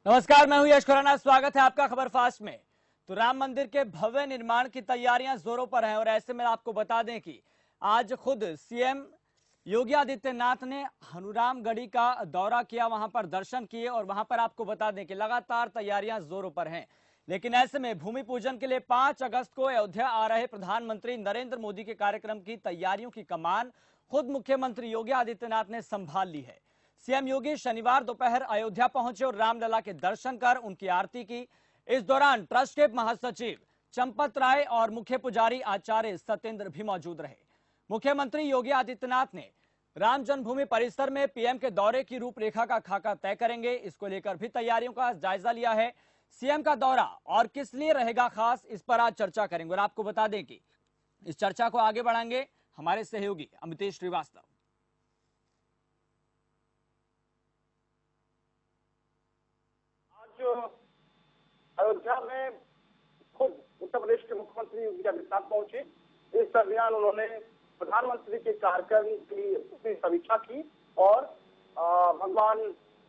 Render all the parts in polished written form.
नमस्कार, मैं हूं यश खुराना। स्वागत है आपका खबर फास्ट में। तो राम मंदिर के भव्य निर्माण की तैयारियां जोरों पर हैं और ऐसे में आपको बता दें कि आज खुद सीएम योगी आदित्यनाथ ने हनुरामगढ़ी का दौरा किया, वहां पर दर्शन किए और वहां पर आपको बता दें कि लगातार तैयारियां जोरों पर हैं। लेकिन ऐसे में भूमि पूजन के लिए 5 अगस्त को अयोध्या आ रहे प्रधानमंत्री नरेंद्र मोदी के कार्यक्रम की तैयारियों की कमान खुद मुख्यमंत्री योगी आदित्यनाथ ने संभाल ली है। सीएम योगी शनिवार दोपहर अयोध्या पहुंचे और रामलला के दर्शन कर उनकी आरती की। इस दौरान ट्रस्ट के महासचिव चंपत राय और मुख्य पुजारी आचार्य सत्येंद्र भी मौजूद रहे। मुख्यमंत्री योगी आदित्यनाथ ने राम जन्मभूमि परिसर में पीएम के दौरे की रूपरेखा का खाका तय करेंगे। इसको लेकर भी तैयारियों का जायजा लिया है। सीएम का दौरा और किस लिए रहेगा खास, इस पर आज चर्चा करेंगे और आपको बता दें कि इस चर्चा को आगे बढ़ाएंगे हमारे सहयोगी अमितेश श्रीवास्तव। अयोध्या में खुद उत्तर प्रदेश के मुख्यमंत्री योगी आदित्यनाथ पहुंचे। इस दरमियान उन्होंने प्रधानमंत्री के कार्यक्रम की समीक्षा की और भगवान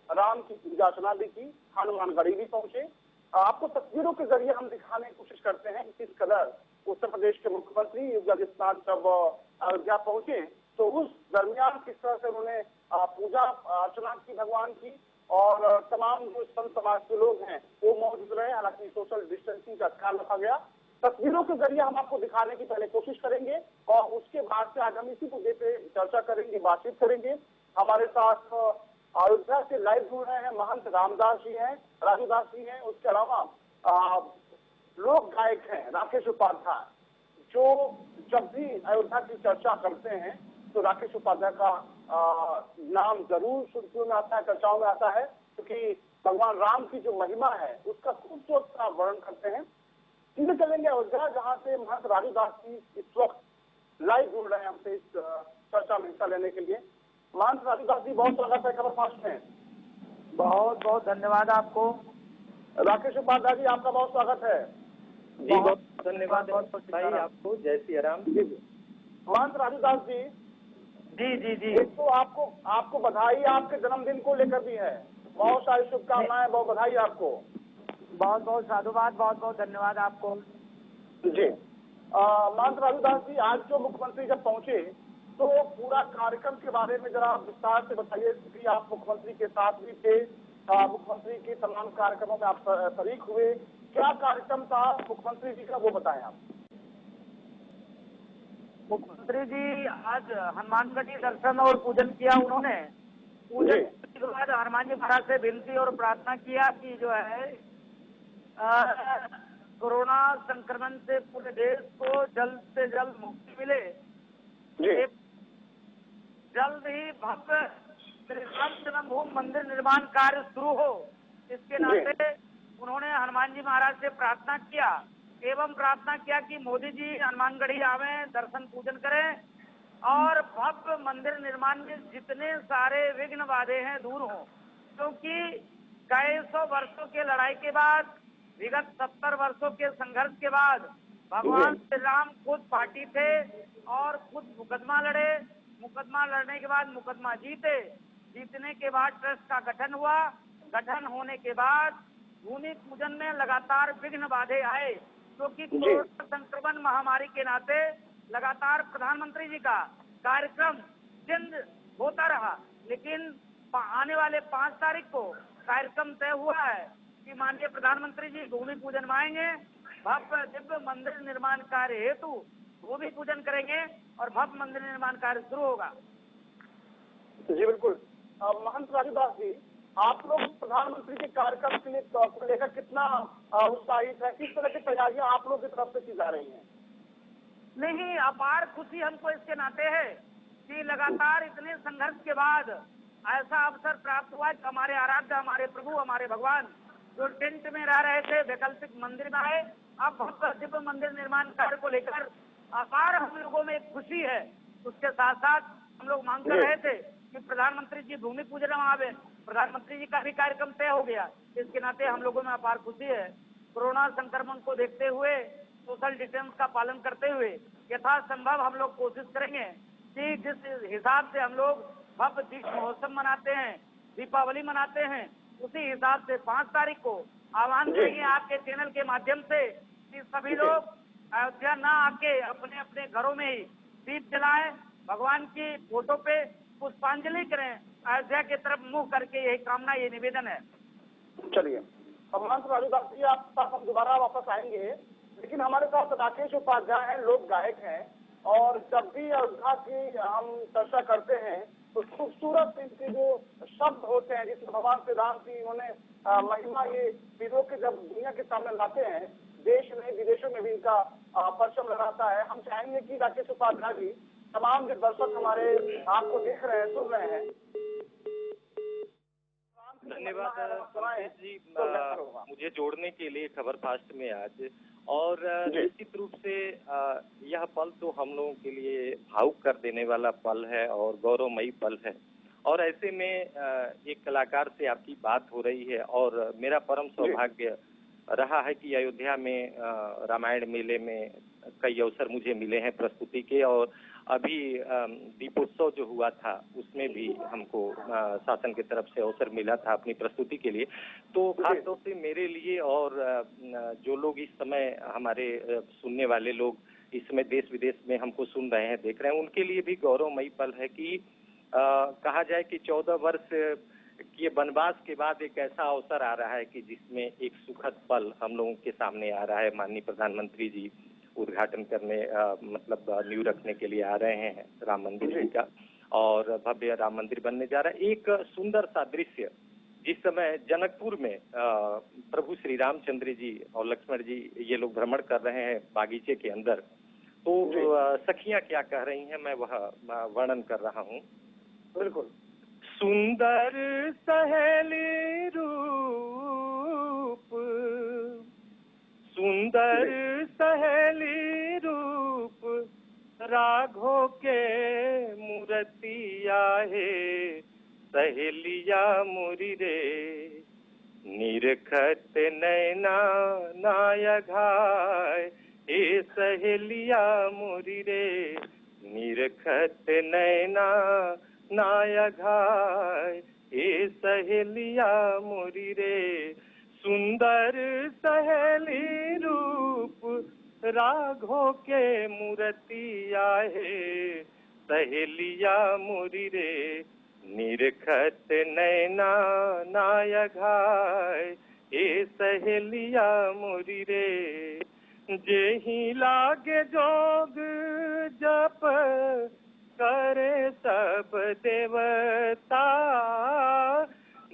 राम की पूजा अर्चना भी की। हनुमानगढ़ी भी पहुंचे। आपको तस्वीरों के जरिए हम दिखाने की कोशिश करते हैं कि किस कदर उत्तर प्रदेश के मुख्यमंत्री योगी आदित्यनाथ जब अयोध्या पहुंचे तो उस दरमियान किस तरह से उन्होंने पूजा अर्चना की भगवान की और तमाम जो संत समाज के लोग हैं वो मौजूद रहे। हालांकि सोशल डिस्टेंसिंग का ख्याल रखा गया। तस्वीरों के जरिए हम आपको दिखाने की पहले कोशिश करेंगे और उसके बाद से आज हम इसी मुद्दे पे चर्चा करेंगे, बातचीत करेंगे। हमारे साथ अयोध्या से लाइव जुड़ रहे हैं महंत रामदास जी हैं, राजूदास जी हैं। उसके अलावा लोक गायक हैं राकेश उपाध्याय, जो जब भी अयोध्या की चर्चा करते हैं तो राकेश उपाध्याय का नाम जरूर सुर्खियों में आता है, चर्चाओं में आता है, क्योंकि भगवान राम की जो महिमा है उसका खूबसूरत सा वर्णन करते हैं। सीधे चलेंगे अयोध्या, जहां से महंत राजूदास जी इस वक्त लाइव जुड़ रहे हैं हमसे इस चर्चा में हिस्सा लेने के लिए। महंत राजूदास जी, बहुत स्वागत है खबर फास्ट में। बहुत बहुत धन्यवाद आपको। राकेश उपाध्याय जी, आपका बहुत स्वागत है। जी बहुत धन्यवाद भाई आपको। जय श्री राम। महंत राजूदास जी, जी जी जी, एक तो आपको बधाई आपके जन्मदिन को लेकर भी है। बहुत सारी शुभकामनाएं, बहुत बधाई आपको। बहुत बहुत साधुवाद, बहुत बहुत धन्यवाद आपको। जी महंत राजूदास जी, आज जो मुख्यमंत्री जब पहुंचे तो पूरा कार्यक्रम के बारे में जरा विस्तार से बताइए, क्योंकि आप मुख्यमंत्री के साथ भी थे। मुख्यमंत्री के तमाम कार्यक्रमों में आप शरीक हुए। क्या कार्यक्रम था मुख्यमंत्री जी का, वो बताएं आप। मुख्यमंत्री जी आज हनुमानगढ़ी दर्शन और पूजन किया उन्होंने। पूजन के बाद हनुमान जी महाराज से विनती और प्रार्थना किया कि जो है कोरोना संक्रमण से पूरे देश को जल्द से जल्द मुक्ति मिले। जल्द ही भव्य श्री राम जन्मभूमि मंदिर निर्माण कार्य शुरू हो, इसके नाते उन्होंने हनुमान जी महाराज से प्रार्थना किया एवं प्रार्थना किया कि मोदी जी हनुमानगढ़ी आवे, दर्शन पूजन करें और भव्य मंदिर निर्माण में जितने सारे विघ्न बाधे हैं दूर हों, क्योंकि कई सौ वर्षों के लड़ाई के बाद, विगत 70 वर्षों के संघर्ष के बाद भगवान श्री राम खुद पार्टी थे और खुद मुकदमा लड़े। मुकदमा लड़ने के बाद मुकदमा जीते। जीतने के बाद ट्रस्ट का गठन हुआ। गठन होने के बाद भूमि पूजन में लगातार विघ्न बाधे आए, क्योंकि कोरोना संक्रमण महामारी के नाते लगातार प्रधानमंत्री जी का कार्यक्रम चेंज होता रहा। लेकिन आने वाले 5 तारीख को कार्यक्रम तय हुआ है कि माननीय प्रधानमंत्री जी भूमि पूजन में आएंगे, भव्य दिव्य मंदिर निर्माण कार्य हेतु भूमि पूजन करेंगे और भव्य मंदिर निर्माण कार्य शुरू होगा। जी बिल्कुल। महंत राजूदास जी, आप लोग प्रधानमंत्री के कार्यक्रम के लिए को लेकर कितना उत्साहित है? किस तरह की तैयारियां आप लोग की तरफ से की जा रही हैं? नहीं, अपार खुशी हमको इसके नाते है कि लगातार इतने संघर्ष के बाद ऐसा अवसर प्राप्त हुआ कि हमारे आराध्य, हमारे प्रभु, हमारे भगवान जो टेंट में रह रहे थे वैकल्पिक मंदिर में आए। अब भव्य दिव्य मंदिर निर्माण कार्य को लेकर अपार हम लोगों में एक खुशी है। उसके साथ साथ हम लोग मांग कर रहे थे कि प्रधानमंत्री जी भूमि पूजन में आवे। प्रधानमंत्री जी का भी कार्यक्रम तय हो गया। इसके नाते हम लोगों में अपार खुशी है। कोरोना संक्रमण को देखते हुए सोशल डिस्टेंस का पालन करते हुए यथासंभव हम लोग कोशिश करेंगे कि जिस हिसाब से हम लोग भव्य दीप महोत्सव मनाते हैं, दीपावली मनाते हैं, उसी हिसाब से 5 तारीख को आह्वान करेंगे आपके चैनल के माध्यम से कि सभी लोग अयोध्या ना आके अपने अपने घरों में ही दीप जलाएं, भगवान की फोटो पे पुष्पांजलि करें, अयोध्या की तरफ मुंह करके यही कामना, ये निवेदन है। चलिए, महंत राजू दास जी, आप साथ हम दोबारा वापस आएंगे, लेकिन हमारे साथ राकेश उपाध्याय हैं, लोक गायक हैं, और जब भी अयोध्या की हम चर्चा करते हैं तो खूबसूरत इनके जो शब्द होते हैं, जिसमें भगवान श्री राम की उन्होंने महिमा ये वीरों के जब दुनिया के सामने लाते हैं, देश में विदेशों में भी इनका परचम लहराता है। हम चाहेंगे कि राकेश उपाध्याय जी, तमाम जो दर्शक हमारे आपको देख रहे हैं, सुन रहे हैं, धन्यवाद जी, मुझे जोड़ने के लिए खबर फास्ट में आज। और निश्चित रूप से यह पल तो हम लोगों के लिए भावुक कर देने वाला पल है और गौरवमयी पल है। और ऐसे में एक कलाकार से आपकी बात हो रही है और मेरा परम सौभाग्य रहा है कि अयोध्या में रामायण मेले में कई अवसर मुझे मिले हैं प्रस्तुति के, और अभी दीपोत्सव जो हुआ था उसमें भी हमको शासन की तरफ से अवसर मिला था अपनी प्रस्तुति के लिए। तो खासतौर से मेरे लिए और जो लोग इस समय हमारे सुनने वाले लोग इस समय देश विदेश में हमको सुन रहे हैं, देख रहे हैं, उनके लिए भी गौरवमयी पल है कि कहा जाए कि 14 वर्ष के वनवास के बाद एक ऐसा अवसर आ रहा है कि जिसमें एक सुखद पल हम लोगों के सामने आ रहा है। माननीय प्रधानमंत्री जी उद्घाटन करने मतलब नींव रखने के लिए आ रहे हैं राम मंदिर जी का, और भव्य राम मंदिर बनने जा रहा है। एक सुंदर सा दृश्य जिस समय जनकपुर में प्रभु श्री रामचंद्र जी और लक्ष्मण जी ये लोग भ्रमण कर रहे हैं बागीचे के अंदर, तो सखियां क्या कह रही हैं मैं वह वर्णन कर रहा हूँ। बिल्कुल। सुंदर सहेली रूप, सुंदर सहेली रूप, राघो के मूर्तिया है, सहेलिया मुरी रे, निरखत नैना नाय घाय, ए सहेलिया मुरी रे, निरखत नैना नाय घाय, ए सहेलिया मुरी रे। सुंदर सहेली रूप, राघो के मूर्तिया है, सहेलिया मुरी रे, निरखत नैना नाय घाय, ए सहेलिया मुरी रे। जेहि लागे जोग जप, करे सब देवता,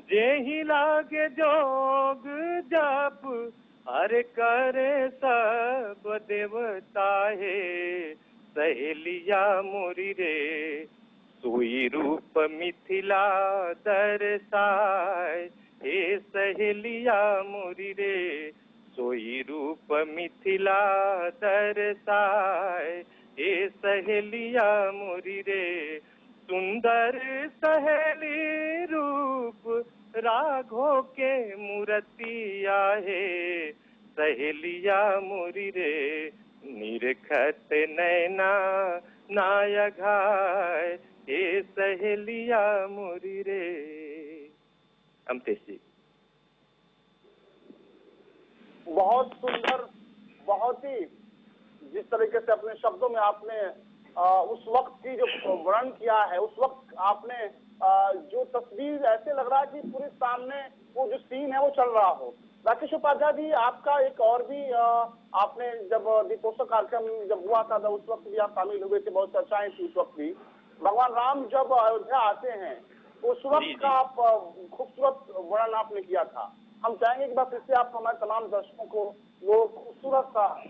जेहि लागे जोग जप, अरे करे सब देवता है, सहेलिया मुरी रे। सोई रूप मिथिला दर्शाय, ए सहेलिया मुरी रे, सोई रूप मिथिला दर्शाय, ए सहेलिया मुरी रे। सुंदर सहेली रूप, राघो के मूर्तिया है, सहेलिया मुरी रे, निरखत नैना नाय घाय, ए सहेलिया मुरी रे। अमतेश जी, बहुत सुंदर, बहुत ही जिस तरीके से अपने शब्दों में आपने उस वक्त की जो वर्णन किया है, उस वक्त आपने जो तस्वीर, ऐसे लग रहा है कि पूरे सामने वो जो सीन है वो चल रहा हो। राकेश उपाध्याय जी, आपका एक और भी आपने जब दीपोत्सव कार्यक्रम जब हुआ था उस वक्त भी आप शामिल हुए थे, बहुत चर्चाएं थी उस वक्त भी। भगवान राम जब अयोध्या आते हैं उस वक्त का आप खूबसूरत वर्णन आपने किया था। हम चाहेंगे कि बस इससे आप हमारे तमाम दर्शकों को वो खूबसूरत सा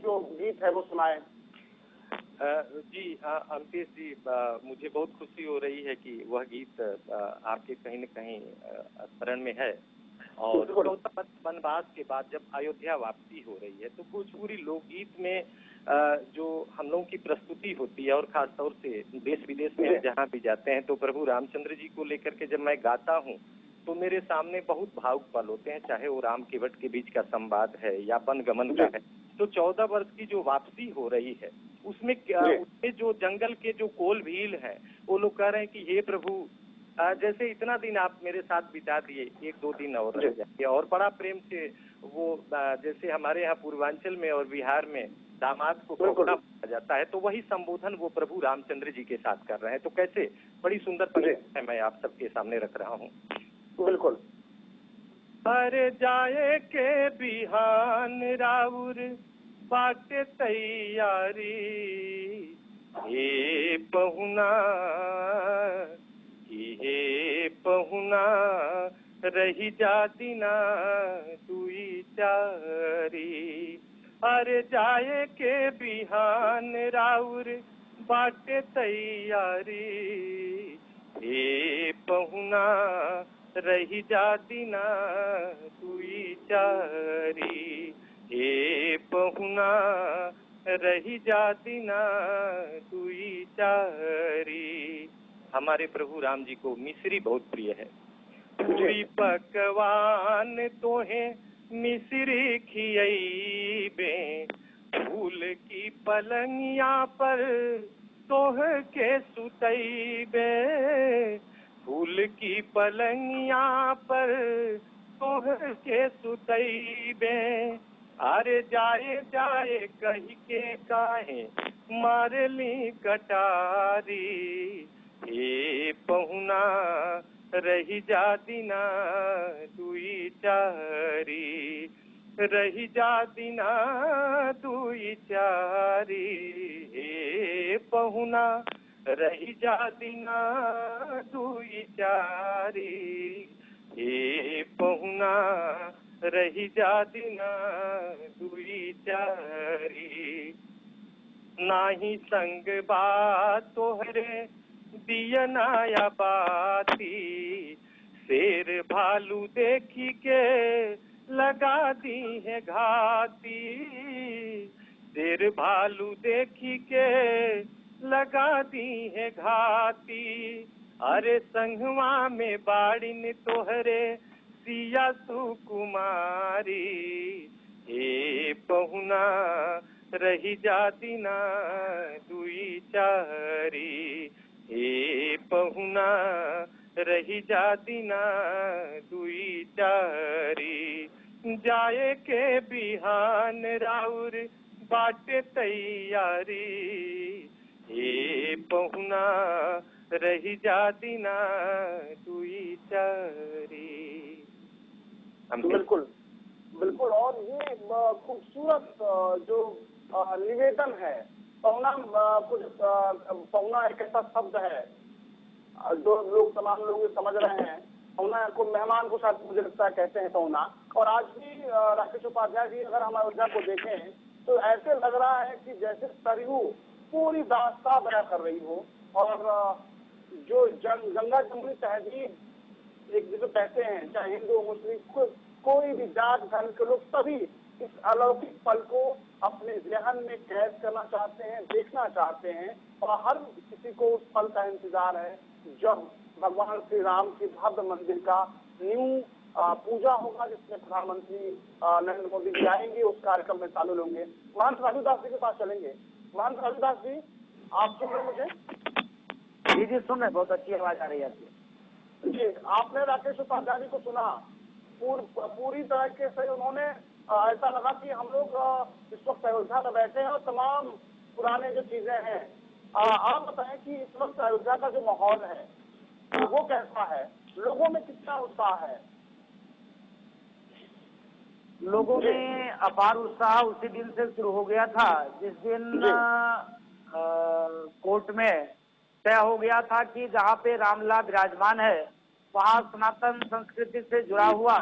जो गीत है वो सुनाएं। जी अमतेश जी, मुझे बहुत खुशी हो रही है कि वह गीत आपके कहीं न कहीं स्मरण में है। और 14 वर्ष वनवास के बाद जब अयोध्या वापसी हो रही है तो भोजपुरी लोकगीत में जो हम लोगों की प्रस्तुति होती है, और खासतौर से देश विदेश में जहाँ भी जाते हैं तो प्रभु रामचंद्र जी को लेकर के जब मैं गाता हूँ तो मेरे सामने बहुत भावुक पल होते हैं, चाहे वो राम केवट के बीच का संवाद है या वन गमन का है तो 14 वर्ष की जो वापसी हो रही है उसमें उसमें जो जंगल के जो कोल भील है वो लोग कह रहे हैं कि हे प्रभु, जैसे इतना दिन आप मेरे साथ बिता दिए, 1-2 दिन और रह जाइए। और बड़ा प्रेम से वो जैसे हमारे यहाँ पूर्वांचल में और बिहार में दामाद को कौड़ा बोला जाता है, तो वही संबोधन वो प्रभु रामचंद्र जी के साथ कर रहे हैं। तो कैसे बड़ी सुंदर पंक्ति है, मैं आप सबके सामने रख रहा हूँ। बिल्कुल। अरे जाए के बिहान राउर बाटे तैयारी, हे पहुना हे पहुना रही जाती ना दुई चारी। अरे जाए के बिहान राउर बाटे तैयारी, हे पहुना रही जाती ना दुई चारी, हे पहुना रही जाती ना दुई चारी। हमारे प्रभु राम जी को मिश्री बहुत प्रिय है। पूरी पकवान तोहे मिश्री खियैबे, फूल की पलंगिया पर तोह के सुतैबे, फूल की पलंगिया पर तोह के सुतैबे। अरे जाए जाए कही के काहे मारली कटारी, हे पहुना रही जाती ना दुई चारी, रही जाती ना दुई चारी, हे पहुना रही जाती ना दुई चारी, हे पहुना रही जाती ना दुई चारी। नाही संग बात तोहरे दियनाया बाती, शेर भालू देखी के लगा दी है घाती, शेर भालू देखी के लगा दी है घाती। अरे संगवा में बाड़िन तोहरे सिया सुकुमारी, हे पहुना रही जाती ना दुई चारी, हे पहुना रही जाती ना दुई चारी। जाए के बिहान राउर बाटे तैयारी, हे पहुना रही जाती ना दुई चारी। बिल्कुल बिल्कुल। और ये खूबसूरत जो निवेदन है, पहुना कुछ पहुना एक ऐसा शब्द है जो लोग तमाम लोग समझ रहे हैं। पहुना को मेहमान को शायद मुझे लगता है कहते हैं पहुना। और आज भी राकेश उपाध्याय जी अगर हम अयोध्या को देखें तो ऐसे लग रहा है कि जैसे सरयू पूरी दास्तां बयां कर रही हो। और जो गंगा जमुनी तहजीब एक जिसे कहते हैं, चाहे हिंदू मुस्लिम कोई भी जात धर्म के लोग सभी इस अलौकिक पल को अपने जहन में कैद करना चाहते हैं, देखना चाहते हैं। और हर किसी को उस पल का इंतजार है जब भगवान श्री राम के भव्य मंदिर का न्यू पूजा होगा, जिसमें प्रधानमंत्री नरेंद्र मोदी जी आएंगे, उस कार्यक्रम में शामिल होंगे। महंत राजूदास जी के पास चलेंगे। महंत राजूदास जी, आप सुन रहे मुझे? जी जी सुन रहे, बहुत अच्छी आवाज आ रही है आपकी। जी, आपने राकेश उपाध्याय जी को सुना, पूरी तरीके से उन्होंने ऐसा लगा कि हम लोग इस वक्त अयोध्या में बैठे हैं और तमाम पुराने जो चीजें हैं। आप बताएं कि इस वक्त अयोध्या का जो माहौल है वो कैसा है, लोगों में कितना उत्साह है? लोगों में अपार उत्साह उसी दिन से शुरू हो गया था जिस दिन कोर्ट में तय हो गया था कि जहाँ पे रामलला विराजमान है वहाँ सनातन संस्कृति से जुड़ा हुआ,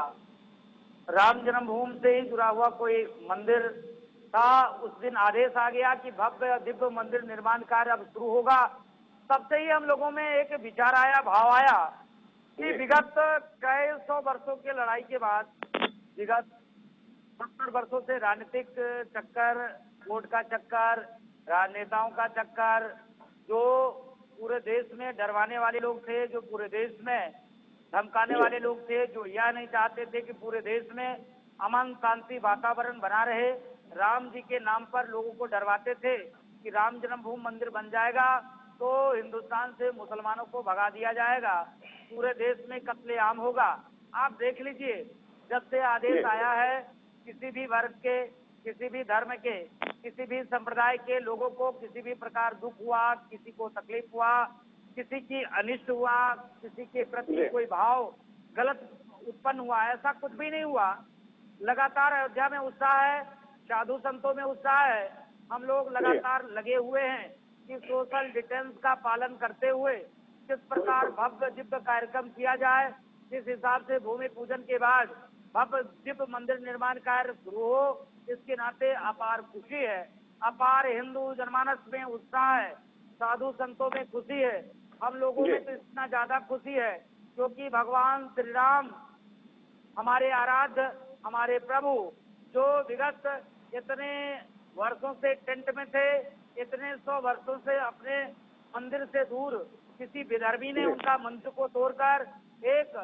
राम जन्मभूमि से ही जुड़ा हुआ कोई मंदिर था। उस दिन आदेश आ गया कि भव्य दिव्य मंदिर निर्माण कार्य अब शुरू होगा। तब से ही हम लोगों में एक विचार आया, भाव आया कि विगत कई 100 वर्षों की लड़ाई के बाद, विगत 70 वर्षों से राजनीतिक चक्कर, वोट का चक्कर, राजनेताओं का चक्कर, जो पूरे देश में डरवाने वाले लोग थे, जो पूरे देश में धमकाने वाले लोग थे, जो यह नहीं चाहते थे कि पूरे देश में अमन शांति वातावरण बना रहे, राम जी के नाम पर लोगों को डरवाते थे कि राम जन्मभूमि मंदिर बन जाएगा तो हिंदुस्तान से मुसलमानों को भगा दिया जाएगा, पूरे देश में कत्लेआम होगा। आप देख लीजिए, जब से आदेश आया है, किसी भी वर्ग के, किसी भी धर्म के, किसी भी संप्रदाय के लोगों को किसी भी प्रकार दुख हुआ, किसी को तकलीफ हुआ, किसी की अनिष्ट हुआ, किसी के प्रति कोई भाव गलत उत्पन्न हुआ, ऐसा कुछ भी नहीं हुआ। लगातार अयोध्या में उत्साह है, साधु संतों में उत्साह है। हम लोग लगातार लगे हुए हैं कि सोशल डिस्टेंस का पालन करते हुए किस प्रकार भव्य दिव्य कार्यक्रम किया जाए, जिस हिसाब से भूमि पूजन के बाद भव्य दिव्य मंदिर निर्माण कार्य शुरू हो, इसके नाते अपार खुशी है, अपार हिंदू जनमानस में उत्साह है, साधु संतों में खुशी है। हम लोगों में तो इतना ज्यादा खुशी है क्योंकि भगवान श्री राम हमारे आराध्य, हमारे प्रभु, जो विगत इतने वर्षों से टेंट में थे, इतने 100 वर्षों से अपने मंदिर से दूर, किसी विधर्मी ने उनका मंत्र को तोड़कर एक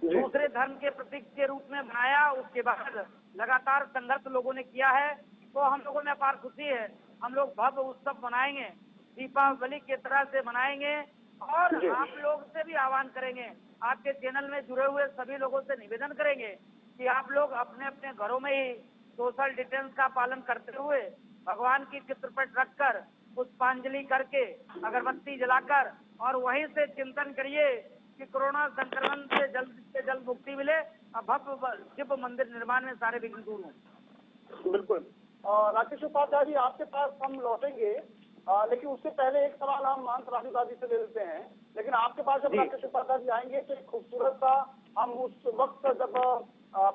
दूसरे धर्म के प्रतीक के रूप में बनाया। उसके बाद लगातार संघर्ष लोगों ने किया है, तो हम लोगों में अपार खुशी है। हम लोग भव्य उत्सव मनाएंगे, दीपावली की तरह से मनाएंगे और आप लोग से भी आह्वान करेंगे, आपके चैनल में जुड़े हुए सभी लोगों से निवेदन करेंगे कि आप लोग अपने अपने घरों में ही सोशल डिस्टेंस का पालन करते हुए भगवान की चित्रपट रखकर पुष्पांजलि करके अगरबत्ती जलाकर और वहीं से चिंतन करिए कि कोरोना संक्रमण से जल्द मुक्ति मिले और भव्य दिव्य मंदिर निर्माण में सारे विघ्न दूर हों। बिल्कुल। राकेश उपाध्याय जी, आपके पास हम लौटेंगे, लेकिन उससे पहले एक सवाल हम महंत राजू जी से ले लेते हैं। लेकिन आपके पास जब राकेश उपाध्याय जी आएंगे तो एक खूबसूरत सा, हम उस वक्त जब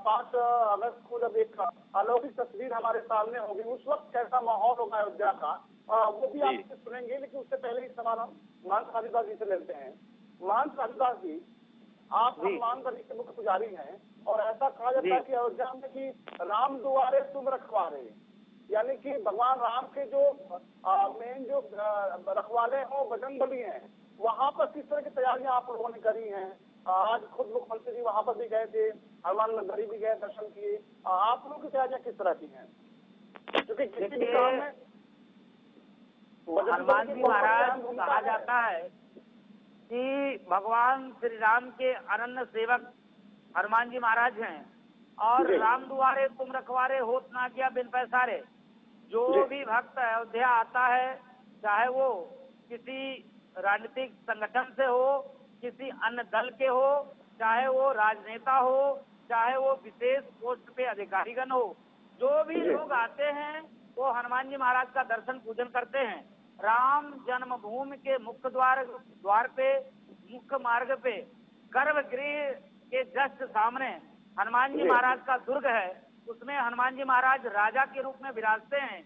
5 अगस्त को जब एक अलौकिक तस्वीर हमारे सामने होगी, उस वक्त कैसा माहौल होगा अयोध्या का, वो भी आपसे सुनेंगे। लेकिन उससे पहले एक सवाल हम महंत राजू जी से लेते हैं। महंत राजू जी, आप हनुमान गढ़ी के मुख्य पुजारी हैं और ऐसा कहा जाता है कि अयोध्या में कि राम दुआरे तुम रखवारे, यानी कि भगवान राम के जो मेन जो रखवाले हैं बजरंगबली हैं, वहाँ पर किस तरह की तैयारियां आप लोगों ने करी हैं? आज खुद मुख्यमंत्री जी वहाँ पर भी गए थे, हनुमान गढ़ी भी गए, दर्शन किए। आप लोगों की तैयारियां किस तरह की हैं? क्योंकि किसी भी काम में हनुमान जी महाराज कहा जाता है कि भगवान श्री राम के अनन्य सेवक हनुमान जी महाराज हैं और राम दुआरे तुम रखवारे होत ना किया बिन पैसारे। जो भी भक्त अयोध्या आता है, चाहे वो किसी राजनीतिक संगठन से हो, किसी अन्य दल के हो, चाहे वो राजनेता हो, चाहे वो विशेष पोस्ट पे अधिकारीगण हो, जो भी लोग आते हैं वो हनुमान जी महाराज का दर्शन पूजन करते हैं। राम जन्मभूमि के मुख्य द्वार पे, मुख्य मार्ग पे, गर्भगृह के जस्ट सामने हनुमान जी महाराज का दुर्ग है, उसमें हनुमान जी महाराज राजा के रूप में विराजते हैं।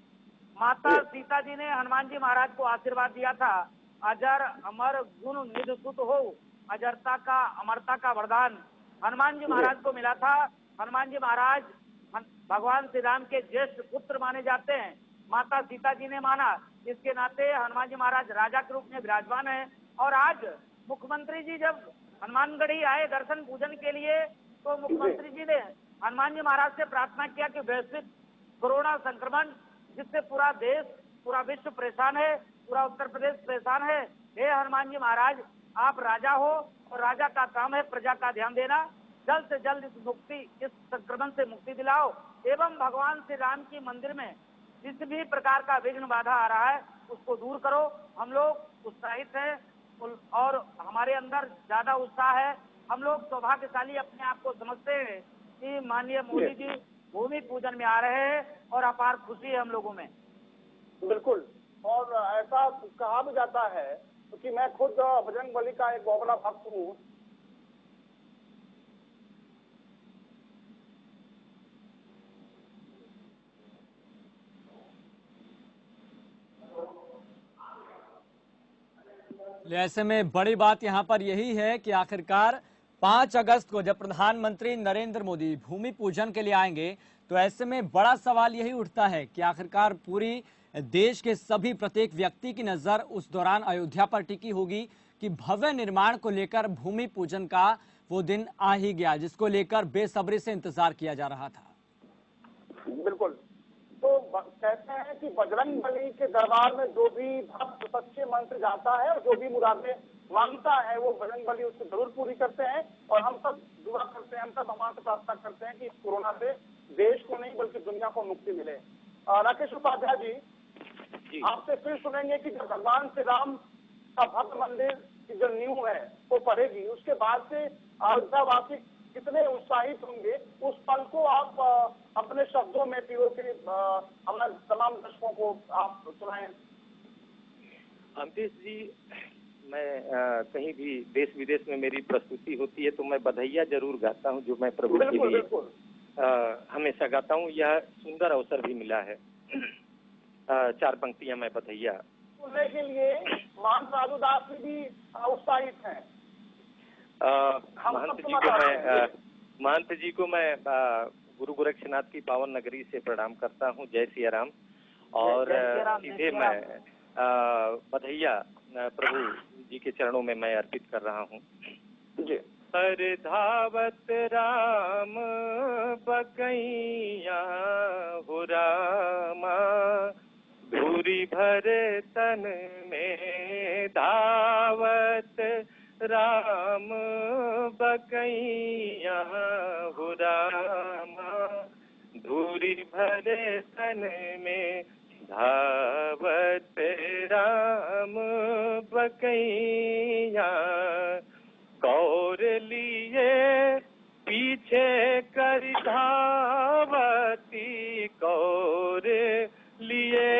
माता सीता जी ने हनुमान जी महाराज को आशीर्वाद दिया था, अजर अमर गुण निधि सुत हो, अजरता का अमरता का वरदान हनुमान जी महाराज को मिला था। हनुमान जी महाराज भगवान श्री राम के ज्येष्ठ पुत्र माने जाते हैं, माता सीता जी ने माना, इसके नाते हनुमान जी महाराज राजा के रूप में विराजमान है। और आज मुख्यमंत्री जी जब हनुमानगढ़ी आए दर्शन पूजन के लिए, तो मुख्यमंत्री जी ने हनुमान जी महाराज से प्रार्थना किया कि वैश्विक कोरोना संक्रमण जिससे पूरा देश, पूरा विश्व परेशान है, पूरा उत्तर प्रदेश परेशान है, हे हनुमान जी महाराज, आप राजा हो और राजा का काम है प्रजा का ध्यान देना, जल्द से जल्द इस संक्रमण से मुक्ति दिलाओ एवं भगवान श्री राम की मंदिर में जिस भी प्रकार का विघ्न बाधा आ रहा है उसको दूर करो। हम लोग उत्साहित हैं और हमारे अंदर ज्यादा उत्साह है। हम लोग सौभाग्यशाली अपने आप को समझते हैं कि माननीय मोदी जी भूमि पूजन में आ रहे हैं और अपार खुशी है हम लोगों में। बिल्कुल, और ऐसा कहा भी जाता है कि मैं खुद बजरंगबली का एक बहुत बड़ा भक्त हूँ। ऐसे में बड़ी बात यहाँ पर यही है कि आखिरकार 5 अगस्त को जब प्रधानमंत्री नरेंद्र मोदी भूमि पूजन के लिए आएंगे, तो ऐसे में बड़ा सवाल यही उठता है कि आखिरकार पूरी देश के सभी प्रत्येक व्यक्ति की नजर उस दौरान अयोध्या पर टिकी होगी कि भव्य निर्माण को लेकर भूमि पूजन का वो दिन आ ही गया जिसको लेकर बेसब्री से इंतजार किया जा रहा था। बिल्कुल। तो कहते हैं कि बजरंग बली के दरबार में जो भी भक्त सच्चे मन से जाता है और जो भी मुरादें मांगता है वो बजरंग बली उसको जरूर पूरी करते हैं। और हम सब दुआ करते हैं, हम सब भगवान से प्रार्थना करते हैं कि इस कोरोना से देश को नहीं बल्कि दुनिया को मुक्ति मिले। राकेश उपाध्याय जी, आपसे फिर सुनेंगे कि जब भगवान श्री राम का भव्य मंदिर की जो नींव है वो पड़ेगी, उसके बाद से अयोध्यावासी कितने उत्साहित होंगे, उस पल को आप अपने शब्दों में पिरो के हमारे तमाम दर्शकों को आप सुनाएं। अमरीश जी, मैं कहीं भी देश विदेश में मेरी प्रस्तुति होती है तो मैं बधाइयाँ जरूर गाता हूँ, जो मैं प्रभु के लिए हमेशा गाता हूँ। यह सुंदर अवसर भी मिला है। 4 पंक्तियां मैं बधाइयाँ सुनने के लिए मान साधु दास भी उत्साहित हैं। महंत जी को मैं गुरु गोरक्षनाथ की पावन नगरी से प्रणाम करता हूँ। जय सिया राम। और सीधे मैं बधाइयाँ प्रभु जी के चरणों में मैं अर्पित कर रहा हूँ। पर धावत राम बकैया हो रामा, धूरी भरे तन में धावत राम बकैया हो रामा, धूरी भरे तन में धावत राम बकैया, कौर लिए पीछे कर धावती, कौर लिए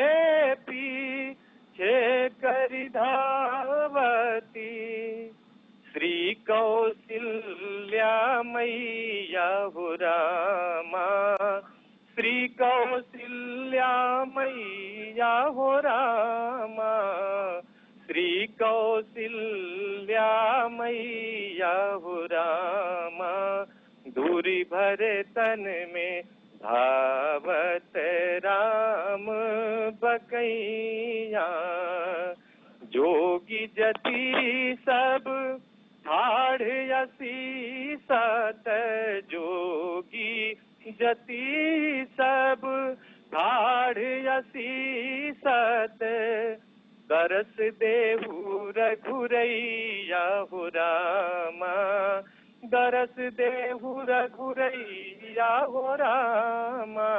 पीछे कर धावती, श्री कौशल्या मैया हो रामा, श्री कौशल्या मैया हो रामा, श्री कौशल्या मैया हो रामा, धूरी भरे तन में धावत राम बकैया, जोगी जति सब ठाढ़ यसी सत, जोगी जति सब ठाढ़ यसी सत, दरस देहु रघुरैया हो रामा, दरस देहु रघुरैया हो रामा,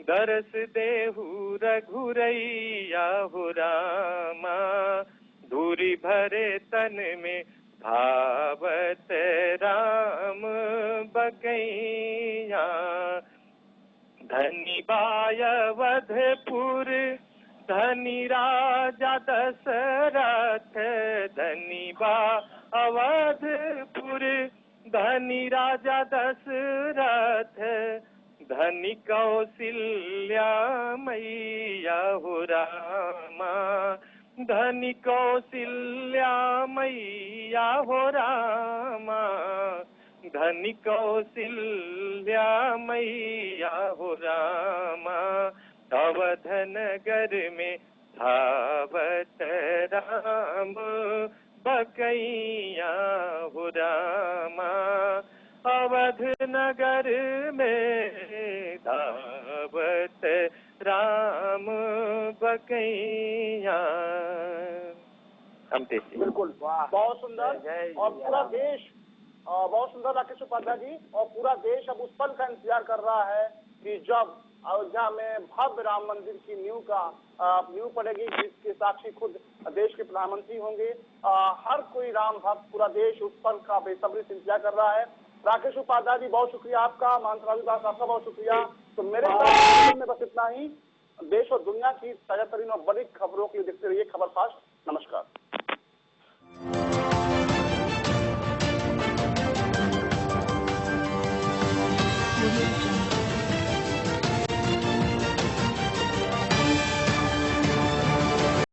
दरस देहु रघुरैया हो रामा, धूरी भरे तन में धावत राम बकैया, धनी बाय वधपुर धनी राजा दशरथ, धनी बा अवधपुर धनी राजा दशरथ, धनी कौशल्या मैया हो रामा, धनी कौशल्या मैया हो रामा, धनी कौशल्या मैया हो रामा, अवध नगर में धावत राम बकैया हो रामा, अवध नगर में धावत राम बकैया। बिल्कुल, बहुत सुंदर। और पूरा देश, बहुत सुंदर राकेश उपाध्याय जी, और पूरा देश अब उस पल का इंतजार कर रहा है कि जब अयोध्या में भव्य राम मंदिर की नींव पड़ेगी, जिसके साक्षी खुद देश के प्रधानमंत्री होंगे। हर कोई राम भक्त, पूरा देश उस पल का बेसब्री से इंतजार कर रहा है। राकेश उपाध्याय जी, बहुत शुक्रिया आपका। मानसराज दास, आपका बहुत शुक्रिया। तो मेरे में बस इतना ही। देश और दुनिया की ताजा तरीन और बड़ी खबरों के लिए देखते रहिए खबर फास्ट। नमस्कार।